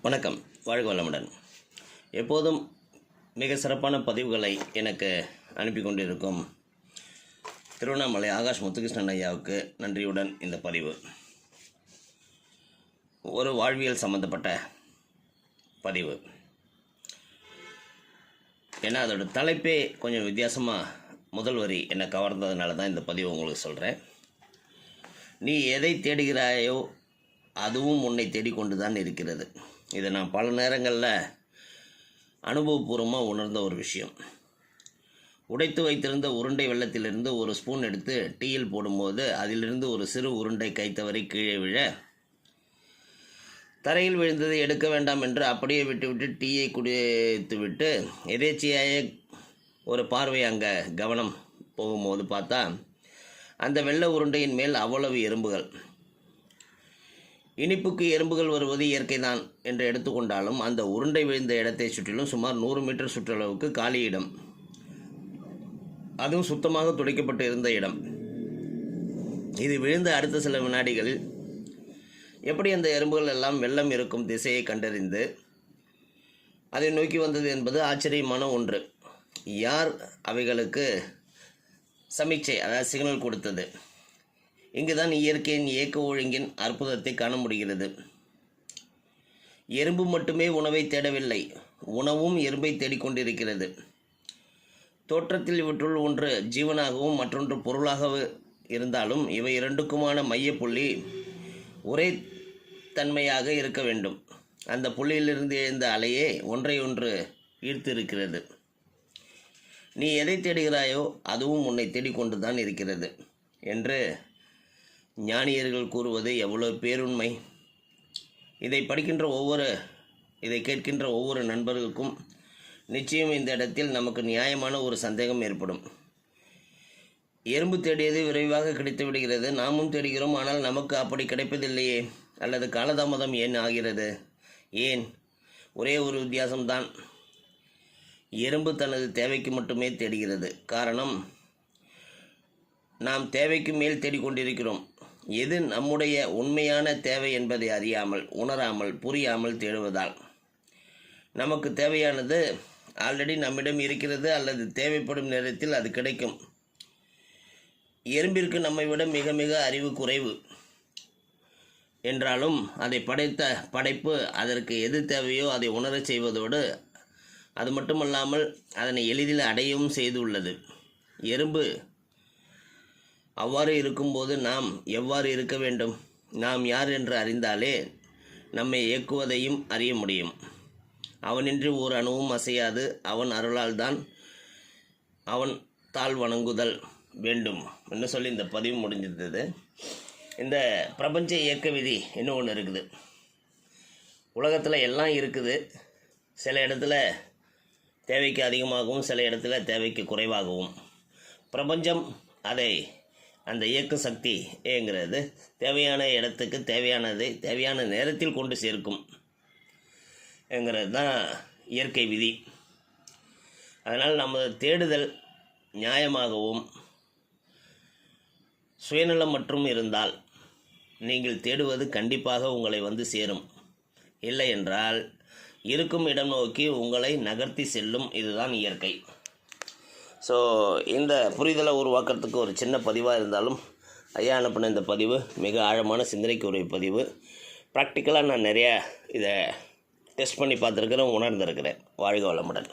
வணக்கம். வாழ்க வளமுடன். எப்போதும் மிக சிறப்பான பதிவுகளை எனக்கு அனுப்பி கொண்டிருக்கும் திருவண்ணாமலை ஆகாஷ் முத்துகிருஷ்ணன் ஐயாவுக்கு நன்றியுடன் இந்த பதிவு. ஒரு வாழ்வியல் சம்மந்தப்பட்ட பதிவு. ஏன்னா அதோட தலைப்பே கொஞ்சம் வித்தியாசமாக முதல் வரி என்னை கவர்ந்ததுனால தான் இந்த பதிவு உங்களுக்கு சொல்கிறேன். நீ எதை தேடுகிறாயோ அதுவும் உன்னை தேடிக்கொண்டு தான் இருக்கிறது. இதை நான் பல நேரங்களில் அனுபவபூர்வமாக உணர்ந்த ஒரு விஷயம். உடைத்து வைத்திருந்த உருண்டை வெள்ளத்திலிருந்து ஒரு ஸ்பூன் எடுத்து டீயில் போடும்போது அதிலிருந்து ஒரு சிறு உருண்டை கைத்தவரை கீழே விழ, தரையில் விழுந்ததை எடுக்க வேண்டாம் என்று அப்படியே விட்டுவிட்டு டீயை குடித்துவிட்டு எதேச்சியாக ஒரு பார்வை அங்கே கவனம் போகும்போது பார்த்தா அந்த வெள்ளை உருண்டையின் மேல் அவ்வளவு எறும்புகள். இனிப்புக்கு எறும்புகள் வருவது இயற்கைதான் என்று எடுத்துக்கொண்டாலும் அந்த உருண்டை விழுந்த இடத்தை சுற்றிலும் சுமார் 100 மீட்டர் சுற்றளவுக்கு காலி இடம், அதுவும் சுத்தமாக துடைக்கப்பட்டு இருந்த இடம். இது விழுந்த அடுத்த சில வினாடிகளில் எப்படி அந்த எறும்புகள் எல்லாம் வெள்ளம் இருக்கும் திசையை கண்டறிந்து அதை நோக்கி வந்தது என்பது ஆச்சரியமான ஒன்று. யார் அவைகளுக்கு சமிச்சை, அதாவது சிக்னல் கொடுத்தது? இங்குதான் இயற்கையின் இயக்க ஒழுங்கின் அற்புதத்தை காண முடிகிறது. எறும்பு மட்டுமே உணவை தேடவில்லை, உணவும் எறும்பை தேடிக்கொண்டிருக்கிறது. தோற்றத்தில் இவற்றுள் ஒன்று ஜீவனாகவும் மற்றொன்று பொருளாகவும் இருந்தாலும் இவை இரண்டுக்குமான மையப்புள்ளி ஒரே தன்மையாக இருக்க வேண்டும். அந்த புள்ளியிலிருந்து எழுந்த அலையே ஒன்றை ஒன்று ஈர்த்து இருக்கிறது. நீ எதை தேடுகிறாயோ அதுவும் உன்னை தேடிக்கொண்டு தான் இருக்கிறது என்று ஞானியர்கள் கூறுவது எவ்வளோ பேருண்மை! இதை கேட்கின்ற ஒவ்வொரு நண்பர்களுக்கும் நிச்சயம் இந்த இடத்தில் நமக்கு நியாயமான ஒரு சந்தேகம் ஏற்படும். எறும்பு தேடியது விரைவாக கிடைத்து விடுகிறது, நாமும் தேடுகிறோம், ஆனால் நமக்கு அப்படி கிடைப்பதில்லையே, அல்லது காலதாமதம் ஏன் ஆகிறது? ஏன்? ஒரே ஒரு வித்தியாசம்தான். எறும்பு தனது தேவைக்கு மட்டுமே தேடுகிறது. காரணம், நாம் தேவைக்கு மேல் தேடிக்கொண்டிருக்கிறோம். எது நம்முடைய உண்மையான தேவை என்பதை அறியாமல், உணராமல், புரியாமல் தேடுவதால் நமக்கு தேவையானது ஆல்ரெடி நம்மிடம் இருக்கிறது, அல்லது தேவைப்படும் நேரத்தில் அது கிடைக்கும். எறும்பிற்கு நம்மை விட மிக மிக அறிவு குறைவு என்றாலும் அதை படைத்த படைப்பு அதற்கு எது தேவையோ அதை உணரச் செய்வதோடு அது மட்டுமல்லாமல் அதனை எளிதில் அடையவும் செய்துள்ளது. எறும்பு அவ்வாறு இருக்கும்போது நாம் எவ்வாறு இருக்க வேண்டும்? நாம் யார் என்று அறிந்தாலே நம்மை இயக்குவதையும் அறிய முடியும். அவனின்றி ஓர் அணுவும் அசையாது. அவன் அருளால் தான் அவன் தாழ் வணங்குதல் வேண்டும் என்று சொல்லி இந்த பதிவு முடிஞ்சிருந்தது. இந்த பிரபஞ்ச இயக்க விதி இன்னும் ஒன்று இருக்குது. உலகத்தில் எல்லாம் இருக்குது. சில இடத்துல தேவைக்கு அதிகமாகவும் சில இடத்துல தேவைக்கு குறைவாகவும். பிரபஞ்சம் அதை அந்த இயக்க சக்தி ஏங்கிறது தேவையான இடத்துக்கு தேவையானதை தேவையான நேரத்தில் கொண்டு சேர்க்கும் என்கிறது தான் இயற்கை விதி. அதனால் நமது தேடுதல் நியாயமாகவும் சுயநலம் மற்றும் இருந்தால் நீங்கள் தேடுவது கண்டிப்பாக உங்களை வந்து சேரும். இல்லை என்றால் இருக்கும் இடம் நோக்கி உங்களை நகர்த்தி செல்லும். இதுதான் இயற்கை. ஸோ இந்த புரிதலை உருவாக்குறதுக்கு ஒரு சின்ன பதிவாக இருந்தாலும் ஐயா அனுப்பின இந்த பதிவு மிக ஆழமான சிந்தனைக்கு ஒரு பதிவு. ப்ராக்டிக்கலாக நான் நிறையா இதை டெஸ்ட் பண்ணி பார்த்துருக்கிறேன், உணர்ந்திருக்கிறேன். வாழ்க வளமுடன்.